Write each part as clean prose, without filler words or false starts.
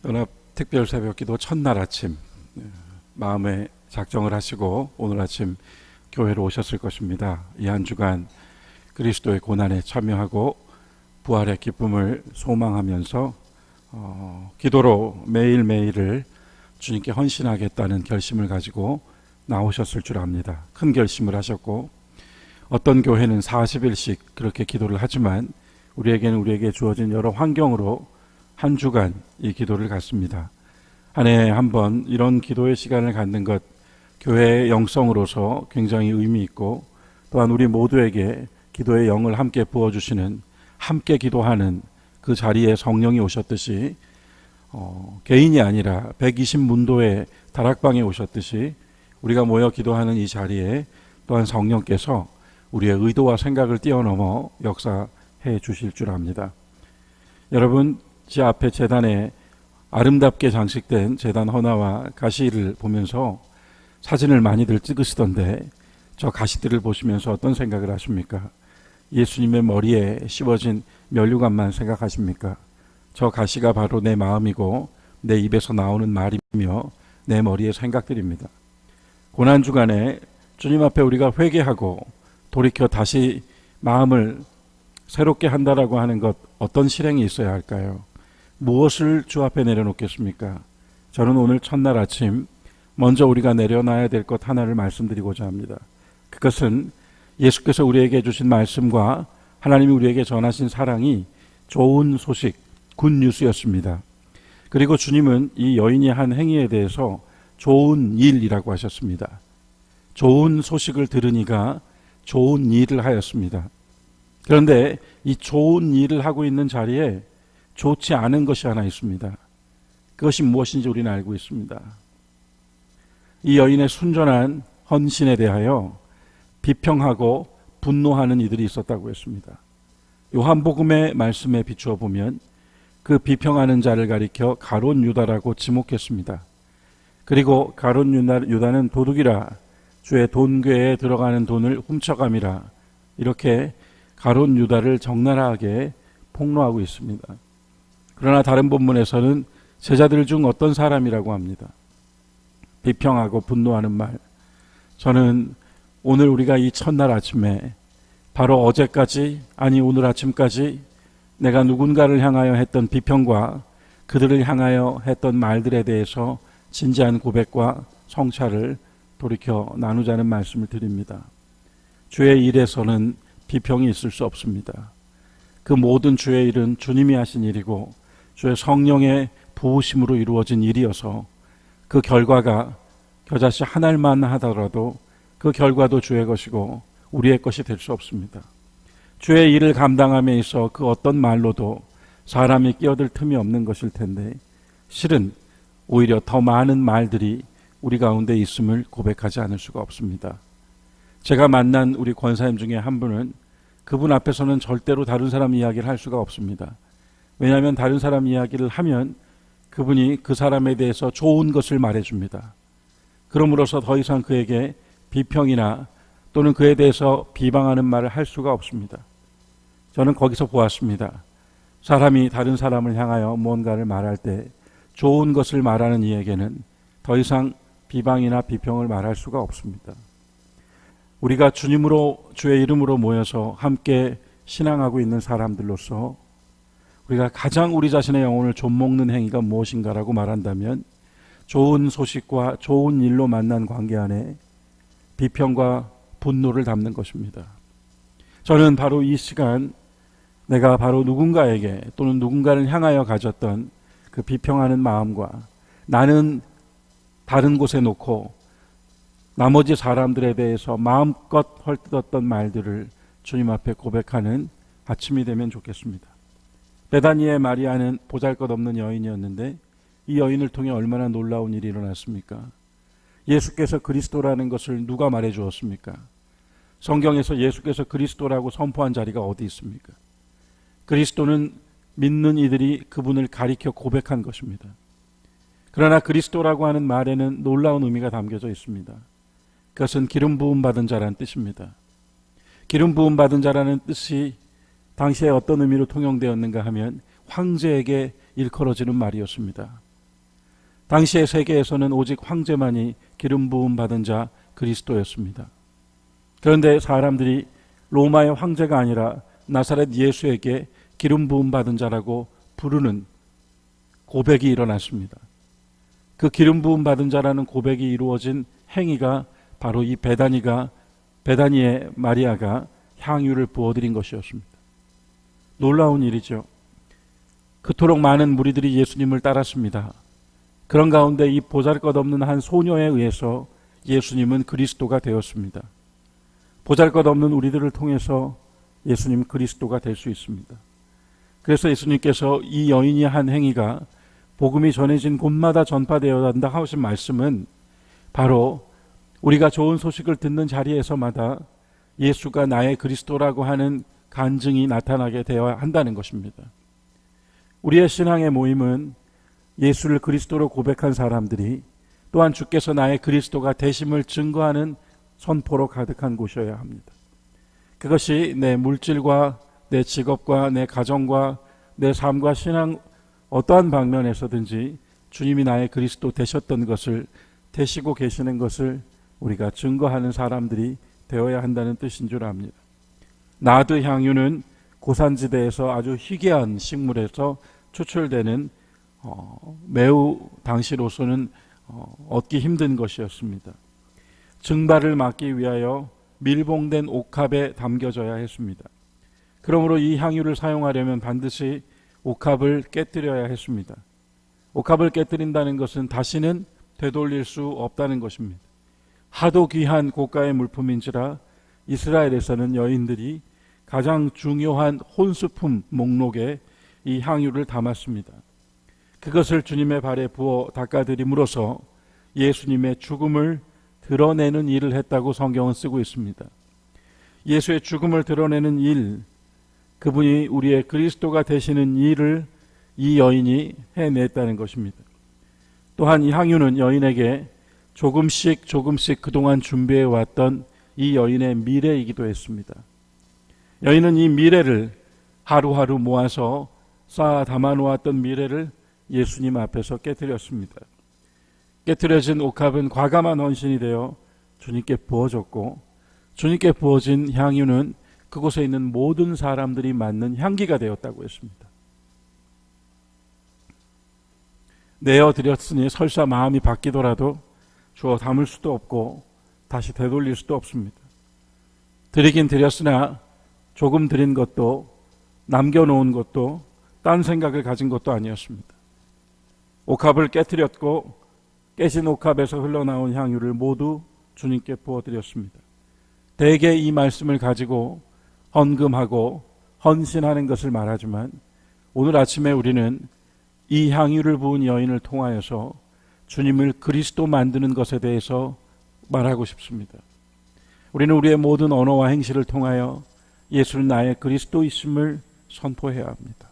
연합 특별 새벽기도 첫날 아침 마음에 작정을 하시고 오늘 아침 교회로 오셨을 것입니다. 이 한 주간 그리스도의 고난에 참여하고 부활의 기쁨을 소망하면서 기도로 매일매일을 주님께 헌신하겠다는 결심을 가지고 나오셨을 줄 압니다. 큰 결심을 하셨고 어떤 교회는 40일씩 그렇게 기도를 하지만 우리에게 주어진 여러 환경으로 한 주간 이 기도를 갖습니다. 한 해에 한 번 이런 기도의 시간을 갖는 것 교회의 영성으로서 굉장히 의미 있고 또한 우리 모두에게 기도의 영을 함께 부어주시는 함께 기도하는 그 자리에 성령이 오셨듯이 개인이 아니라 120문도의 다락방에 오셨듯이 우리가 모여 기도하는 이 자리에 또한 성령께서 우리의 의도와 생각을 뛰어넘어 역사해 주실 줄 압니다. 여러분, 제 앞에 제단에 아름답게 장식된 제단 헌화와 가시를 보면서 사진을 많이들 찍으시던데 저 가시들을 보시면서 어떤 생각을 하십니까? 예수님의 머리에 씌워진 면류관만 생각하십니까? 저 가시가 바로 내 마음이고 내 입에서 나오는 말이며 내 머리의 생각들입니다. 고난주간에 주님 앞에 우리가 회개하고 돌이켜 다시 마음을 새롭게 한다라고 하는 것, 어떤 실행이 있어야 할까요? 무엇을 주 앞에 내려놓겠습니까? 저는 오늘 첫날 아침 먼저 우리가 내려놔야 될 것 하나를 말씀드리고자 합니다. 그것은 예수께서 우리에게 주신 말씀과 하나님이 우리에게 전하신 사랑이 좋은 소식, 굿뉴스였습니다. 그리고 주님은 이 여인이 한 행위에 대해서 좋은 일이라고 하셨습니다. 좋은 소식을 들으니까 좋은 일을 하였습니다. 그런데 이 좋은 일을 하고 있는 자리에 좋지 않은 것이 하나 있습니다. 그것이 무엇인지 우리는 알고 있습니다. 이 여인의 순전한 헌신에 대하여 비평하고 분노하는 이들이 있었다고 했습니다. 요한복음의 말씀에 비추어 보면 그 비평하는 자를 가리켜 가룟 유다라고 지목했습니다. 그리고 가룟 유다는 도둑이라, 주의 돈궤에 들어가는 돈을 훔쳐감이라, 이렇게 가룟 유다를 적나라하게 폭로하고 있습니다. 그러나 다른 본문에서는 제자들 중 어떤 사람이라고 합니다. 비평하고 분노하는 말. 저는 오늘 우리가 이 첫날 아침에 바로 어제까지, 아니 오늘 아침까지 내가 누군가를 향하여 했던 비평과 그들을 향하여 했던 말들에 대해서 진지한 고백과 성찰을 돌이켜 나누자는 말씀을 드립니다. 주의 일에서는 비평이 있을 수 없습니다. 그 모든 주의 일은 주님이 하신 일이고 주의 성령의 부으심으로 이루어진 일이어서 그 결과가 겨자씨 한 알만 하더라도 그 결과도 주의 것이고 우리의 것이 될 수 없습니다. 주의 일을 감당함에 있어 그 어떤 말로도 사람이 끼어들 틈이 없는 것일 텐데 실은 오히려 더 많은 말들이 우리 가운데 있음을 고백하지 않을 수가 없습니다. 제가 만난 우리 권사님 중에 한 분은 그분 앞에서는 절대로 다른 사람 이야기를 할 수가 없습니다. 왜냐하면 다른 사람 이야기를 하면 그분이 그 사람에 대해서 좋은 것을 말해줍니다. 그러므로서 더 이상 그에게 비평이나 또는 그에 대해서 비방하는 말을 할 수가 없습니다. 저는 거기서 보았습니다. 사람이 다른 사람을 향하여 무언가를 말할 때 좋은 것을 말하는 이에게는 더 이상 비방이나 비평을 말할 수가 없습니다. 우리가 주님으로, 주의 이름으로 모여서 함께 신앙하고 있는 사람들로서 우리가 가장 우리 자신의 영혼을 좀먹는 행위가 무엇인가라고 말한다면 좋은 소식과 좋은 일로 만난 관계 안에 비평과 분노를 담는 것입니다. 저는 바로 이 시간 내가 바로 누군가에게 또는 누군가를 향하여 가졌던 그 비평하는 마음과 나는 다른 곳에 놓고 나머지 사람들에 대해서 마음껏 헐뜯었던 말들을 주님 앞에 고백하는 아침이 되면 좋겠습니다. 베다니의 마리아는 보잘것없는 여인이었는데 이 여인을 통해 얼마나 놀라운 일이 일어났습니까? 예수께서 그리스도라는 것을 누가 말해 주었습니까? 성경에서 예수께서 그리스도라고 선포한 자리가 어디 있습니까? 그리스도는 믿는 이들이 그분을 가리켜 고백한 것입니다. 그러나 그리스도라고 하는 말에는 놀라운 의미가 담겨져 있습니다. 그것은 기름 부음 받은 자라는 뜻입니다. 기름 부음 받은 자라는 뜻이 당시에 어떤 의미로 통용되었는가 하면 황제에게 일컬어지는 말이었습니다. 당시의 세계에서는 오직 황제만이 기름 부음 받은 자 그리스도였습니다. 그런데 사람들이 로마의 황제가 아니라 나사렛 예수에게 기름 부음 받은 자라고 부르는 고백이 일어났습니다. 그 기름 부음 받은 자라는 고백이 이루어진 행위가 바로 이 베다니의 마리아가 향유를 부어드린 것이었습니다. 놀라운 일이죠. 그토록 많은 무리들이 예수님을 따랐습니다. 그런 가운데 이 보잘것없는 한 소녀에 의해서 예수님은 그리스도가 되었습니다. 보잘것없는 우리들을 통해서 예수님 그리스도가 될 수 있습니다. 그래서 예수님께서 이 여인이 한 행위가 복음이 전해진 곳마다 전파되어야 한다 하신 말씀은 바로 우리가 좋은 소식을 듣는 자리에서마다 예수가 나의 그리스도라고 하는 간증이 나타나게 되어야 한다는 것입니다. 우리의 신앙의 모임은 예수를 그리스도로 고백한 사람들이 또한 주께서 나의 그리스도가 되심을 증거하는 선포로 가득한 곳이어야 합니다. 그것이 내 물질과 내 직업과 내 가정과 내 삶과 신앙 어떠한 방면에서든지 주님이 나의 그리스도 되셨던 것을, 되시고 계시는 것을 우리가 증거하는 사람들이 되어야 한다는 뜻인 줄 압니다. 나드 향유는 고산지대에서 아주 희귀한 식물에서 추출되는 매우 당시로서는 얻기 힘든 것이었습니다. 증발을 막기 위하여 밀봉된 옥합에 담겨져야 했습니다. 그러므로 이 향유를 사용하려면 반드시 옥합을 깨뜨려야 했습니다. 옥합을 깨뜨린다는 것은 다시는 되돌릴 수 없다는 것입니다. 하도 귀한 고가의 물품인지라 이스라엘에서는 여인들이 가장 중요한 혼수품 목록에 이 향유를 담았습니다. 그것을 주님의 발에 부어 닦아드림으로써 예수님의 죽음을 드러내는 일을 했다고 성경은 쓰고 있습니다. 예수의 죽음을 드러내는 일, 그분이 우리의 그리스도가 되시는 일을 이 여인이 해냈다는 것입니다. 또한 이 향유는 여인에게 조금씩 그동안 준비해왔던 이 여인의 미래이기도 했습니다. 여인은 이 미래를 하루하루 모아서 쌓아 담아놓았던 미래를 예수님 앞에서 깨뜨렸습니다. 깨뜨려진 옥합은 과감한 헌신이 되어 주님께 부어졌고, 주님께 부어진 향유는 그곳에 있는 모든 사람들이 맡는 향기가 되었다고 했습니다. 내어드렸으니 설사 마음이 바뀌더라도 주워 담을 수도 없고 다시 되돌릴 수도 없습니다. 드리긴 드렸으나 조금 드린 것도 남겨놓은 것도 딴 생각을 가진 것도 아니었습니다. 옥합을 깨뜨렸고 깨진 옥합에서 흘러나온 향유를 모두 주님께 부어드렸습니다. 대개 이 말씀을 가지고 헌금하고 헌신하는 것을 말하지만 오늘 아침에 우리는 이 향유를 부은 여인을 통하여서 주님을 그리스도 만드는 것에 대해서 말하고 싶습니다. 우리는 우리의 모든 언어와 행실을 통하여 예수는 나의 그리스도이심을 선포해야 합니다.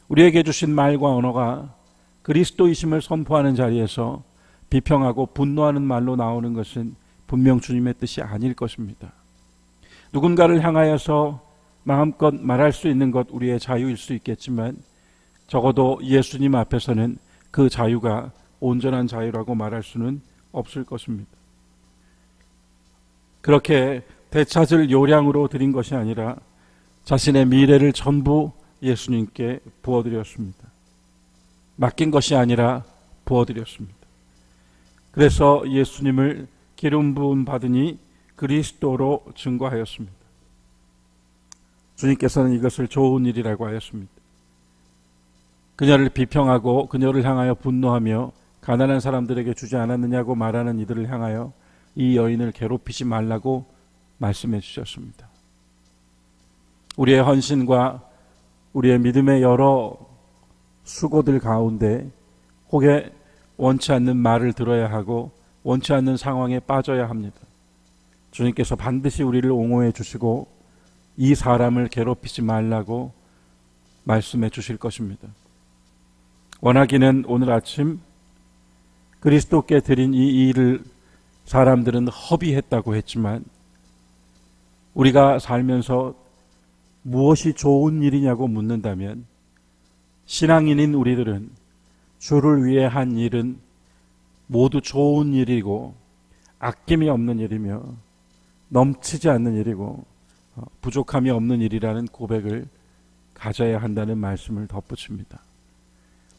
우리에게 주신 말과 언어가 그리스도이심을 선포하는 자리에서 비평하고 분노하는 말로 나오는 것은 분명 주님의 뜻이 아닐 것입니다. 누군가를 향하여서 마음껏 말할 수 있는 것 우리의 자유일 수 있겠지만 적어도 예수님 앞에서는 그 자유가 온전한 자유라고 말할 수는 없을 것입니다. 그렇게 되찾을 요량으로 드린 것이 아니라 자신의 미래를 전부 예수님께 부어드렸습니다. 맡긴 것이 아니라 부어드렸습니다. 그래서 예수님을 기름 부음 받으니 그리스도로 증거하였습니다. 주님께서는 이것을 좋은 일이라고 하였습니다. 그녀를 비평하고 그녀를 향하여 분노하며 가난한 사람들에게 주지 않았느냐고 말하는 이들을 향하여 이 여인을 괴롭히지 말라고 말씀해 주셨습니다. 우리의 헌신과 우리의 믿음의 여러 수고들 가운데 혹에 원치 않는 말을 들어야 하고 원치 않는 상황에 빠져야 합니다. 주님께서 반드시 우리를 옹호해 주시고 이 사람을 괴롭히지 말라고 말씀해 주실 것입니다. 원하기는 오늘 아침 그리스도께 드린 이 일을 사람들은 허비했다고 했지만 우리가 살면서 무엇이 좋은 일이냐고 묻는다면 신앙인인 우리들은 주를 위해 한 일은 모두 좋은 일이고 아낌이 없는 일이며 넘치지 않는 일이고 부족함이 없는 일이라는 고백을 가져야 한다는 말씀을 덧붙입니다.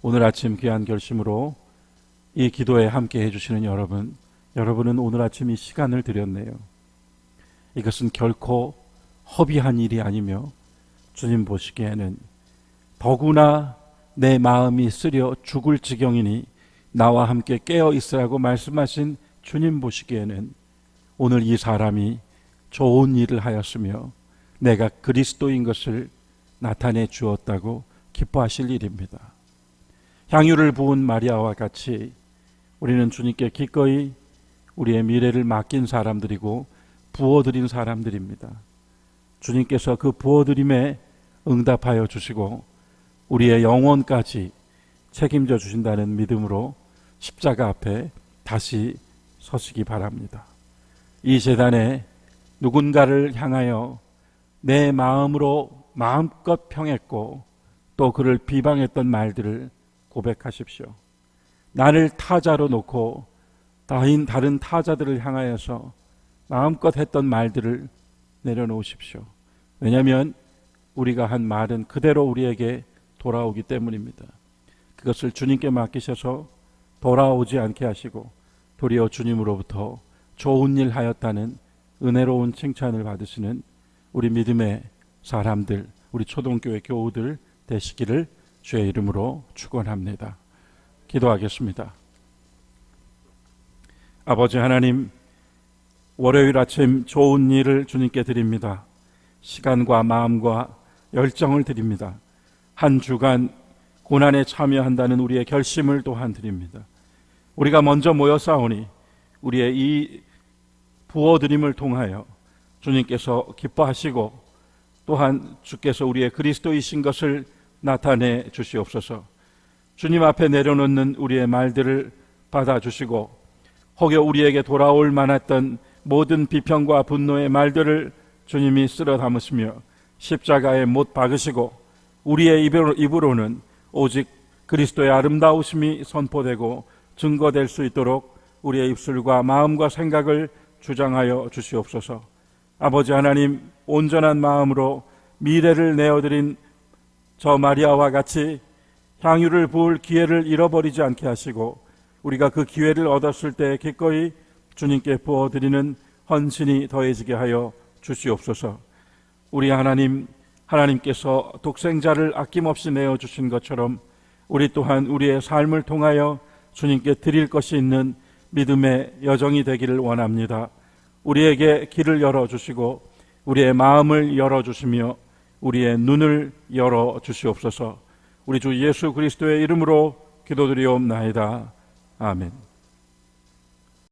오늘 아침 귀한 결심으로 이 기도에 함께 해주시는 여러분은 오늘 아침 이 시간을 드렸네요. 이것은 결코 허비한 일이 아니며 주님 보시기에는 더구나 내 마음이 쓰려 죽을 지경이니 나와 함께 깨어 있으라고 말씀하신 주님 보시기에는 오늘 이 사람이 좋은 일을 하였으며 내가 그리스도인 것을 나타내 주었다고 기뻐하실 일입니다. 향유를 부은 마리아와 같이 우리는 주님께 기꺼이 우리의 미래를 맡긴 사람들이고 부어드린 사람들입니다. 주님께서 그 부어드림에 응답하여 주시고 우리의 영혼까지 책임져 주신다는 믿음으로 십자가 앞에 다시 서시기 바랍니다. 이 재단에 누군가를 향하여 내 마음으로 마음껏 평했고 또 그를 비방했던 말들을 고백하십시오. 나를 타자로 놓고 다른 타자들을 향하여서 마음껏 했던 말들을 내려놓으십시오. 왜냐하면 우리가 한 말은 그대로 우리에게 돌아오기 때문입니다. 그것을 주님께 맡기셔서 돌아오지 않게 하시고 도리어 주님으로부터 좋은 일 하였다는 은혜로운 칭찬을 받으시는 우리 믿음의 사람들, 우리 초등교회 교우들 되시기를 주의 이름으로 축원합니다. 기도하겠습니다. 아버지 하나님, 월요일 아침 좋은 일을 주님께 드립니다. 시간과 마음과 열정을 드립니다. 한 주간 고난에 참여한다는 우리의 결심을 또한 드립니다. 우리가 먼저 모여 싸우니 우리의 이 부어드림을 통하여 주님께서 기뻐하시고 또한 주께서 우리의 그리스도이신 것을 나타내 주시옵소서. 주님 앞에 내려놓는 우리의 말들을 받아주시고 혹여 우리에게 돌아올 만했던 모든 비평과 분노의 말들을 주님이 쓸어 담으시며 십자가에 못 박으시고 우리의 입으로는 오직 그리스도의 아름다우심이 선포되고 증거될 수 있도록 우리의 입술과 마음과 생각을 주장하여 주시옵소서. 아버지 하나님, 온전한 마음으로 미래를 내어드린 저 마리아와 같이 향유를 부을 기회를 잃어버리지 않게 하시고 우리가 그 기회를 얻었을 때 기꺼이 주님께 부어드리는 헌신이 더해지게 하여 주시옵소서. 우리 하나님께서 독생자를 아낌없이 내어주신 것처럼 우리 또한 우리의 삶을 통하여 주님께 드릴 것이 있는 믿음의 여정이 되기를 원합니다. 우리에게 길을 열어주시고 우리의 마음을 열어주시며 우리의 눈을 열어주시옵소서. 우리 주 예수 그리스도의 이름으로 기도드리옵나이다. 아멘.